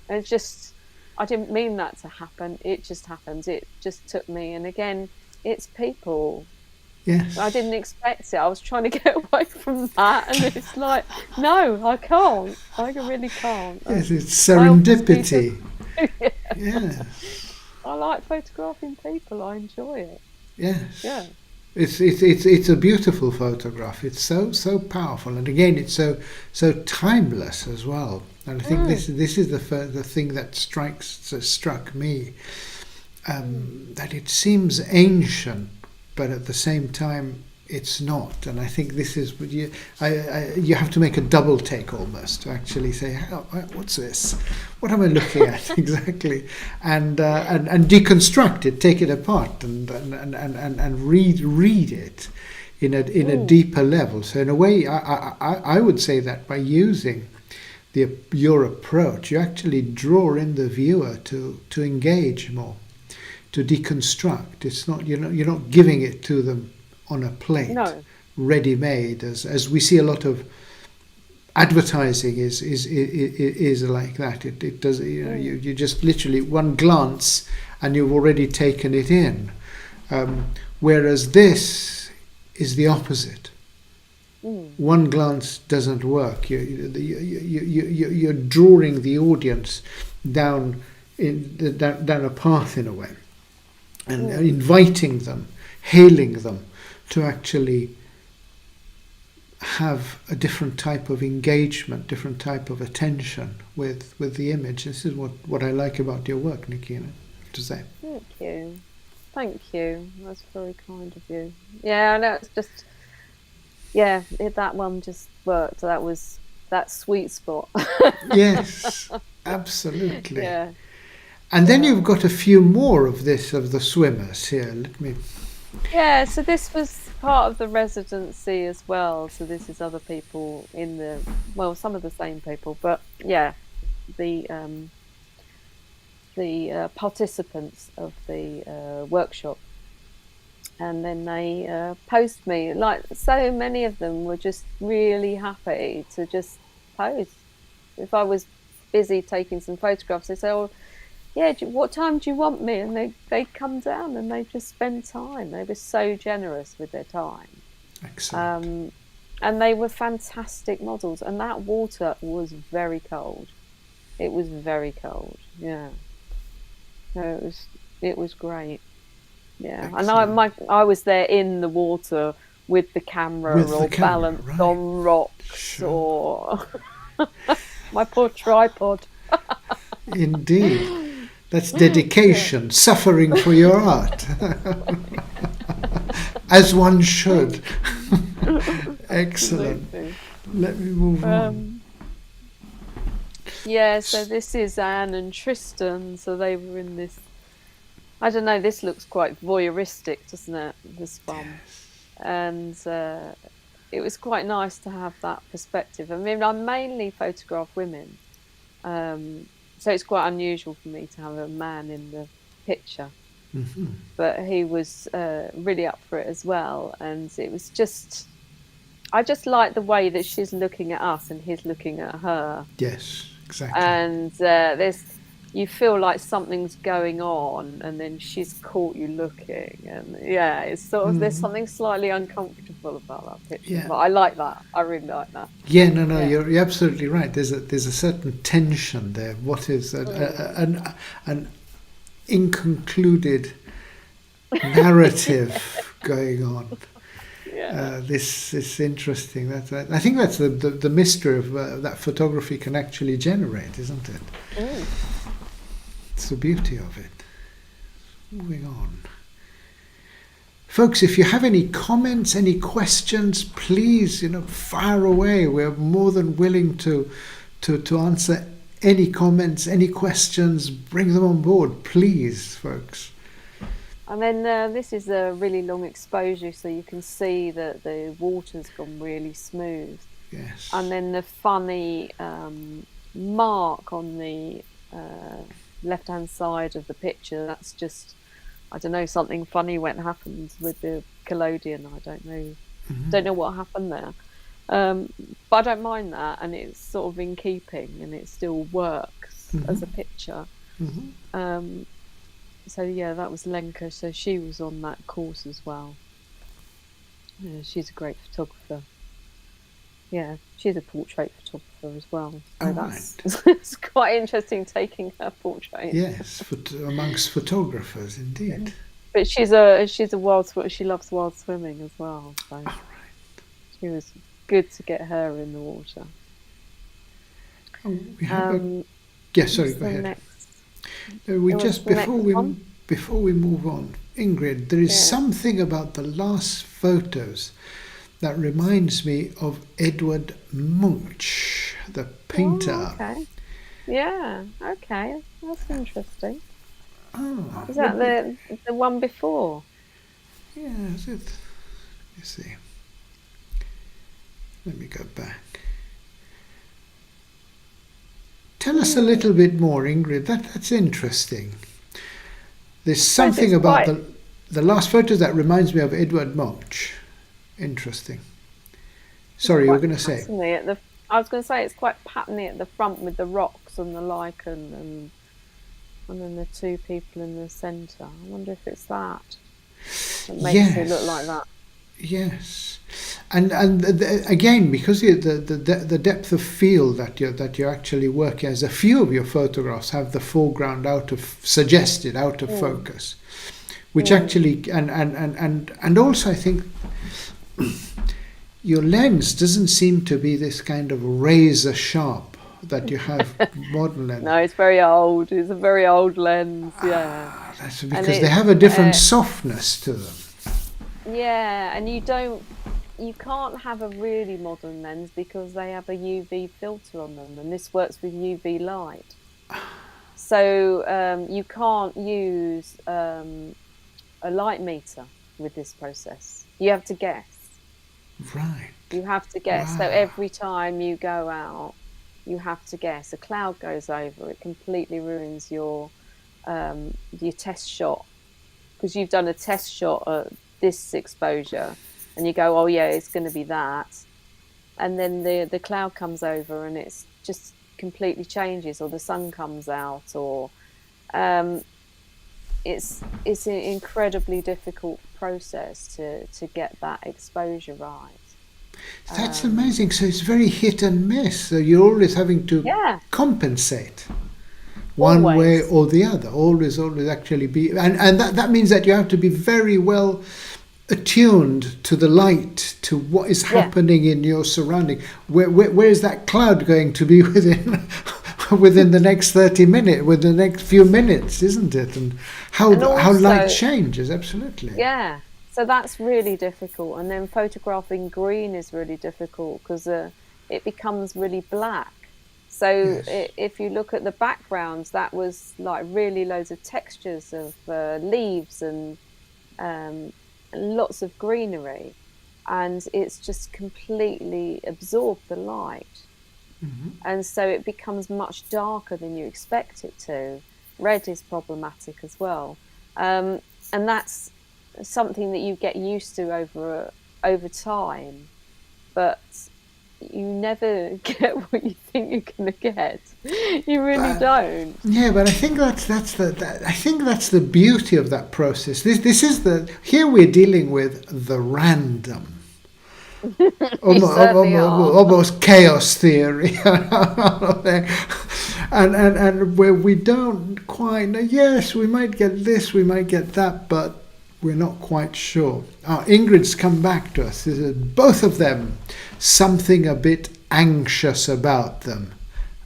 B: And it's just, I didn't mean that to happen. It just happened. It just took me. And again, it's people.
A: Yes.
B: I didn't expect it. I was trying to get away from that, and it's like, no, I can't. I really can't.
A: Yes, it's serendipity.
B: Yeah. I like photographing people. I enjoy it.
A: Yes.
B: Yeah.
A: It's a beautiful photograph. It's so powerful, and again, it's so timeless as well. And I think this is the thing that struck me, that it seems ancient, but at the same time it's not. And I think this is what you have to make a double take almost to actually say, what's this? What am I looking at exactly? And deconstruct it, take it apart, and read it in a deeper level. So in a way, I would say that by using your approach, you actually draw in the viewer to engage more, to deconstruct. It's not, you're not giving it to them on a plate,
B: No.
A: ready-made, as we see a lot of advertising is like that. It does, you just literally one glance and you've already taken it in, whereas this is the opposite. One glance doesn't work. You're drawing the audience down a path in a way, and inviting them, hailing them to actually have a different type of engagement, different type of attention with the image. This is what I like about your work, Nicky, to say.
B: Thank you. That's very kind of you. Yeah, I know, it's just, that one just worked. That sweet spot.
A: Yes, absolutely.
B: Yeah.
A: And then you've got a few more of the swimmers here. Let me...
B: Yeah, so this was part of the residency as well. So this is other people some of the same people, but yeah, the participants of the workshop. And then they posed me, like so many of them were just really happy to just pose. If I was busy taking some photographs, they say, "Oh, yeah, what time do you want me?" And they'd come down and they'd just spend time. They were so generous with their time.
A: Excellent.
B: And they were fantastic models. And that water was very cold. It was very cold. Yeah. No, it was great. Yeah.
A: Excellent.
B: And I was there in the water with the camera balanced
A: right.
B: on rocks,
A: Sure.
B: or my poor tripod.
A: Indeed. That's dedication, suffering for your art. As one should. Excellent.
B: Absolutely.
A: Let me move on.
B: Yeah, so this is Anne and Tristan. So they were in this, I don't know, this looks quite voyeuristic, doesn't it? This one.
A: Yes.
B: And it was quite nice to have that perspective. I mean, I mainly photograph women. So it's quite unusual for me to have a man in the picture.
A: Mm-hmm.
B: But he was really up for it as well. And it was just, I just like the way that she's looking at us and he's looking at her.
A: Yes, exactly.
B: And you feel like something's going on, and then she's caught you looking. And yeah, it's sort of, there's something slightly uncomfortable about that picture.
A: Yeah.
B: But I like that. I really like that.
A: Yeah, no, you're absolutely right. There's a certain tension there. What is an inconcluded narrative going on?
B: Yeah.
A: This is interesting. I think that's the mystery of that photography can actually generate, isn't it? It's the beauty of it. Moving on. Folks, if you have any comments, any questions, please, fire away. We're more than willing to answer any comments, any questions. Bring them on board, please, folks.
B: And then this is a really long exposure, so you can see that the water's gone really smooth.
A: Yes.
B: And then the funny mark on the left-hand side of the picture, that's just, I don't know, something funny happened with the collodion. I don't know. Don't know what happened there. But I don't mind that, and it's sort of in keeping, and it still works as a picture. So yeah, that was Lenka. So she was on that course as well. Yeah, she's a great photographer. Yeah, she's a portrait photographer as well. So that's it's quite interesting taking her portrait.
A: Yes, amongst photographers, indeed.
B: But she's a wild swimmer. She loves wild swimming as well. So she was good to get her in the water.
A: Oh, we have sorry, go ahead. Before we move on, Ingrid, there is something about the last photos that reminds me of Edward Munch, the painter.
B: Oh, okay. Yeah. Okay. That's interesting.
A: Oh,
B: is that the one before?
A: Yeah, is it? Let me see. Let me go back. Tell us a little bit more, Ingrid. That's interesting. There's
B: suppose
A: something
B: it's
A: about
B: quite-
A: the last photos that reminds me of Edward Munch. Interesting. Sorry, you were
B: quite
A: going to say.
B: patterny at the. I was going to say it's quite patterny at the front with the rocks and the lichen and then the two people in the centre. I wonder if it's that makes it look like that.
A: Yes, and again, because the depth of field that you're actually working as, a few of your photographs have the foreground out of focus, which actually and also I think your lens doesn't seem to be this kind of razor sharp that you have modern lens.
B: No, it's very old. It's a very old lens. Yeah.
A: That's because they have a different softness to them.
B: Yeah, and you can't have a really modern lens because they have a UV filter on them, and this works with UV light. So you can't use a light meter with this process. You have to guess.
A: Right.
B: You have to guess.
A: Wow.
B: So every time you go out, you have to guess. A cloud goes over, it completely ruins your test shot, because you've done a test shot at this exposure and you go, oh yeah, it's going to be that, and then the cloud comes over and it's just completely changes, or the sun comes out, or it's an incredibly difficult process to get that exposure right.
A: That's amazing. So it's very hit and miss. So you're always having to compensate one way or the other. Always actually be, and that means that you have to be very well attuned to the light, to what is happening in your surrounding. Where is that cloud going to be within the next 30 minutes, within the next few minutes, isn't it? And how light changes, absolutely.
B: Yeah. So that's really difficult. And then photographing green is really difficult because it becomes really black. So if you look at the backgrounds, that was like really loads of textures of leaves and lots of greenery. And it's just completely absorbed the light. Mm-hmm. And so it becomes much darker than you expect it to. Red is problematic as well. And that's something that you get used to over time, but you never get what you think you're going to get. You really don't.
A: Yeah, but I think that's the beauty of that process. This is here we're dealing with the random. Almost chaos theory. and where we don't quite know, yes, we might get this, we might get that, but we're not quite sure. Ingrid's come back to us. Both of them, something a bit anxious about them.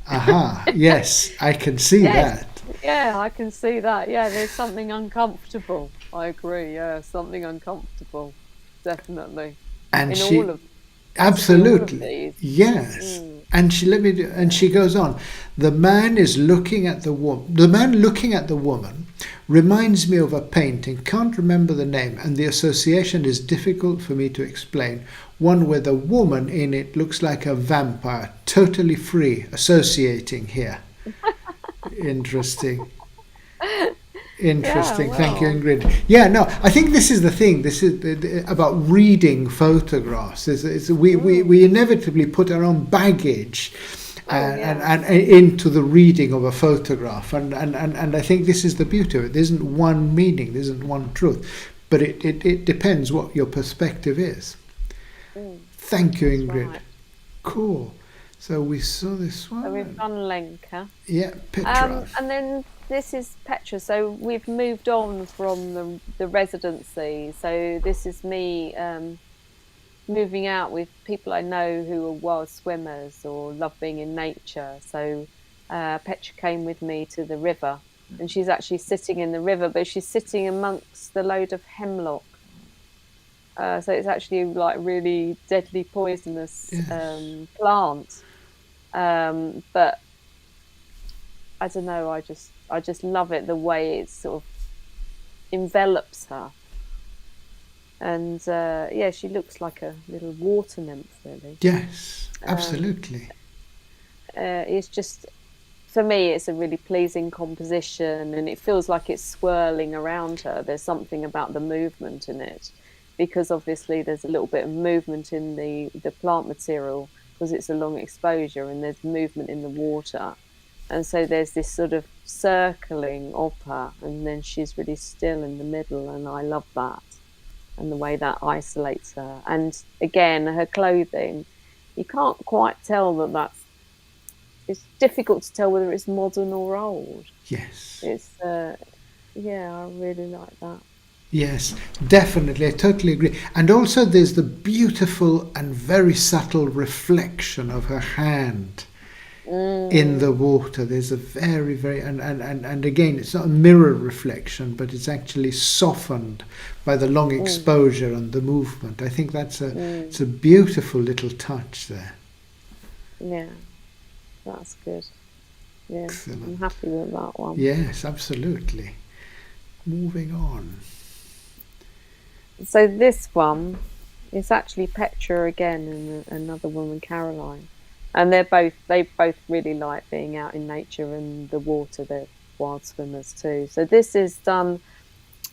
A: Aha, yes, I can see that.
B: Yeah, I can see that. Yeah, there's something uncomfortable. I agree, yeah, something uncomfortable. Definitely.
A: And
B: absolutely.
A: Yes. And she goes on. The man looking at the woman reminds me of a painting. Can't remember the name, and the association is difficult for me to explain. One where the woman in it looks like a vampire, totally free, associating here. Interesting. Interesting. Thank you, Ingrid. Yeah, no, I think this is the thing. This is about reading photographs. We inevitably put our own baggage and into the reading of a photograph, and I think this is the beauty of it. There isn't one meaning, there isn't one truth, but it depends what your perspective is. Thank you, Ingrid. Right. Cool. So we saw this one.
B: So we've done Lenka.
A: Yeah, Petra.
B: And then this is Petra. So we've moved on from the residency. So this is me moving out with people I know who are wild swimmers or love being in nature. So Petra came with me to the river, and she's actually sitting in the river, but she's sitting amongst the load of hemlock. So it's actually like really deadly poisonous plant. But I don't know, I just love it, the way it sort of envelops her. And she looks like a little water nymph, really.
A: Yes, absolutely.
B: It's just for me, it's a really pleasing composition, and it feels like it's swirling around her. There's something about the movement in it, because obviously there's a little bit of movement in the plant material because it's a long exposure, and there's movement in the water. And so there's this sort of circling of her, and then she's really still in the middle, and I love that, and the way that isolates her. And again, her clothing, you can't quite tell that it's difficult to tell whether it's modern or old.
A: Yes.
B: It's, yeah, I really like that.
A: Yes, definitely. I totally agree. And also there's the beautiful and very subtle reflection of her hand in the water. There's a very, very, and again, it's not a mirror reflection, but it's actually softened by the long exposure and the movement. I think that's it's a beautiful little touch there.
B: Yeah, that's good. Yeah,
A: Excellent.
B: I'm happy with that one.
A: Yes, absolutely. Moving on.
B: So this one is actually Petra again and another woman, Caroline. And they both really like being out in nature and the water. They're wild swimmers too. So this is done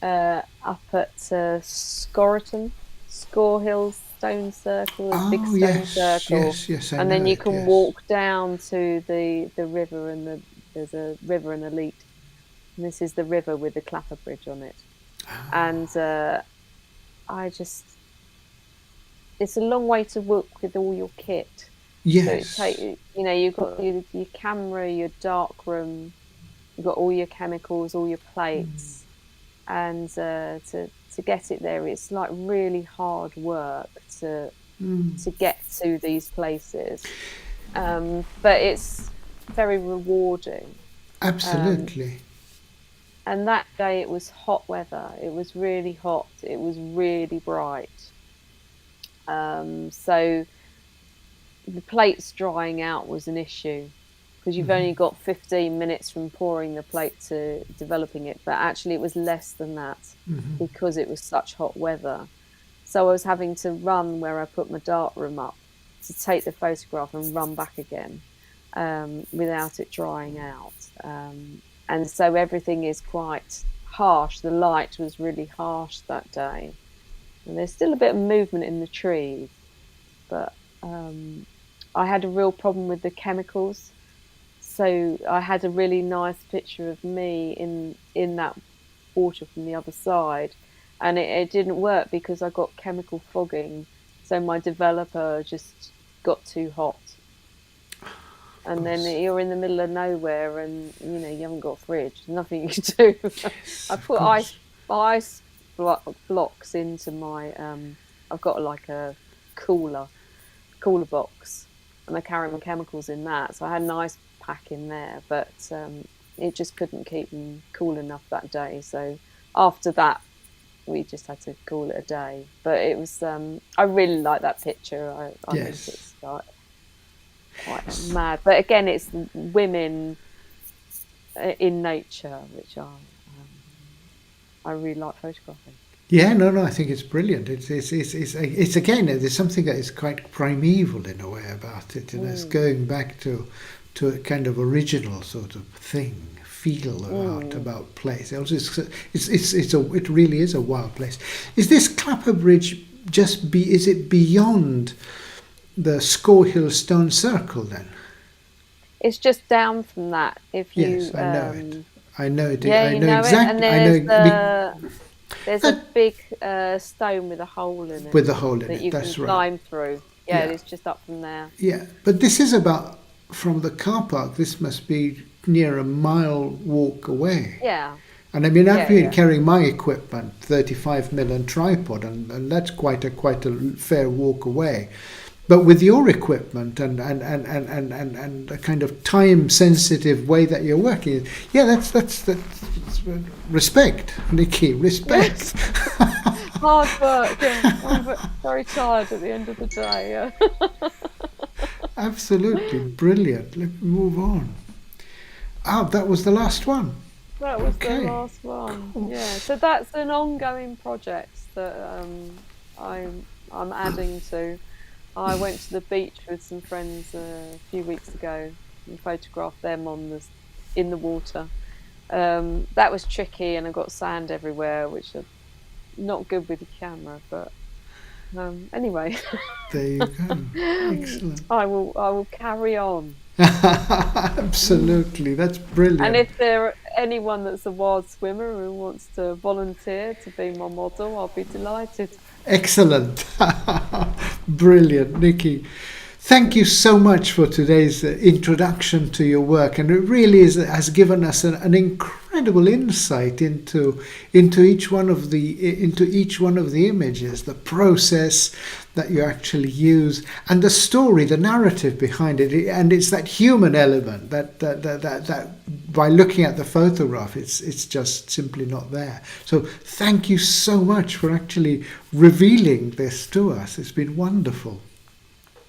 B: up at Score Hill Stone Circle, a big stone circle.
A: Yes, I
B: and
A: know
B: then you
A: it,
B: can
A: yes.
B: walk down to the river, and there's a river and a lead. And this is the river with the clapper bridge on it. And it's a long way to walk with all your kit.
A: Yes.
B: So you've got your camera, your darkroom, you've got all your chemicals, all your plates, and to get it there, it's like really hard work to get to these places, but it's very rewarding.
A: Absolutely.
B: And that day it was hot weather. It was really hot. It was really bright. So the plates drying out was an issue, because you've only got 15 minutes from pouring the plate to developing it. But actually it was less than that because it was such hot weather. So I was having to run where I put my darkroom up to take the photograph and run back again without it drying out. And so everything is quite harsh. The light was really harsh that day. And there's still a bit of movement in the trees. But I had a real problem with the chemicals. So I had a really nice picture of me in that water from the other side. And it didn't work because I got chemical fogging. So my developer just got too hot. And then you're in the middle of nowhere, and you haven't got a fridge. Nothing you can do.
A: Yes,
B: I put ice blocks into my. I've got like a cooler box, and I carry my chemicals in that. So I had an ice pack in there, but it just couldn't keep them cool enough that day. So after that, we just had to call it a day. But it was. I really like that picture. I think it's like quite mad, but again, it's women in nature, which I really like photographing.
A: Yeah, no, I think it's brilliant. It's again, there's something that is quite primeval in a way about it, and it's going back to a kind of original sort of feel about place. Also, it really is a wild place. Is this Clapper Bridge is it beyond the Score Hill Stone Circle then?
B: It's just down from that. If you,
A: yes, I know it. I know it.
B: Yeah,
A: I know exactly.
B: And there's a big stone with a hole in it.
A: With a hole in
B: that
A: it.
B: you
A: That's
B: can
A: right.
B: climb through. Yeah, it's just up from there.
A: Yeah, but this is about from the car park. This must be near a mile walk away.
B: Yeah.
A: And I mean, I've been carrying my equipment, 35mm tripod, and that's quite a fair walk away. But with your equipment and a kind of time-sensitive way that you're working, that's respect, Nicky, respect.
B: Yes. Hard work. Yeah. I'm very tired at the end of the day. Yeah.
A: Absolutely brilliant. Let me move on. That was the last one.
B: That was the last one.
A: Cool.
B: Yeah. So that's an ongoing project that I'm adding to. I went to the beach with some friends a few weeks ago, and photograph them in the water. That was tricky, and I got sand everywhere, which are not good with the camera, but anyway.
A: There you go. Excellent.
B: I will carry on.
A: Absolutely, that's brilliant.
B: And if there anyone that's a wild swimmer who wants to volunteer to be my model, I'll be delighted.
A: Excellent. Brilliant, Nicky. Thank you so much for today's introduction to your work, and it really has given us an incredible insight into each one of the images, the process that you actually use, and the story, the narrative behind it. And it's that human element that by looking at the photograph, it's just simply not there. So thank you so much for actually revealing this to us. It's been wonderful.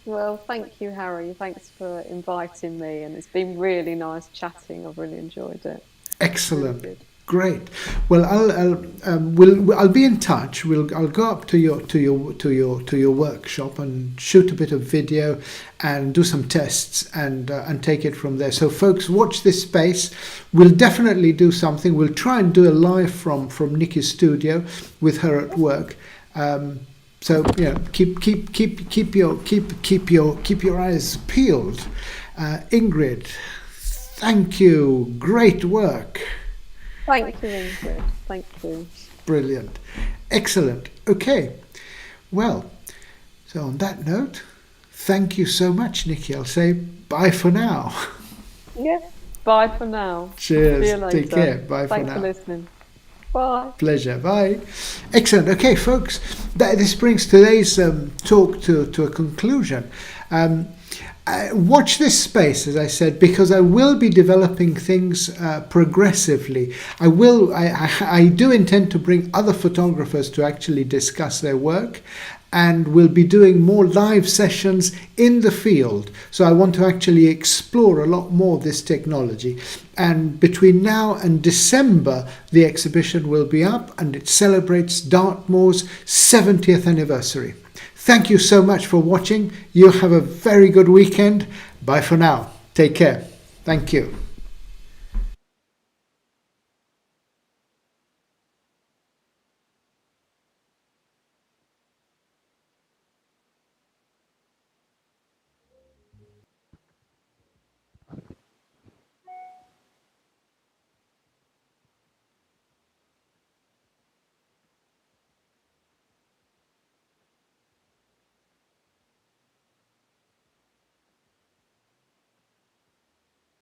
B: Well, thank you, Harry. Thanks for inviting me, and it's been really nice chatting. I've really enjoyed it.
A: Excellent,
B: really
A: great. Well, I'll be in touch. I'll go up to your workshop and shoot a bit of video and do some tests and take it from there. So, folks, watch this space. We'll definitely do something. We'll try and do a live from Nicky's studio with her at work. So keep your eyes peeled. Ingrid, thank you. Great work.
B: Thank you, Ingrid. Thank you.
A: Brilliant. Excellent. Okay. Well, so on that note, thank you so much, Nicky. I'll say bye for now.
B: Yeah. Bye for now.
A: Cheers.
B: See you later.
A: Take care. Bye for now.
B: Thanks for listening. Bye.
A: Pleasure. Bye. Excellent. Okay, folks, this brings today's talk to a conclusion. Watch this space, as I said, because I will be developing things progressively. I do intend to bring other photographers to actually discuss their work, and we'll be doing more live sessions in the field. So I want to actually explore a lot more this technology. And between now and December, the exhibition will be up, and it celebrates Dartmoor's 70th anniversary. Thank you so much for watching. You have a very good weekend. Bye for now. Take care. Thank you.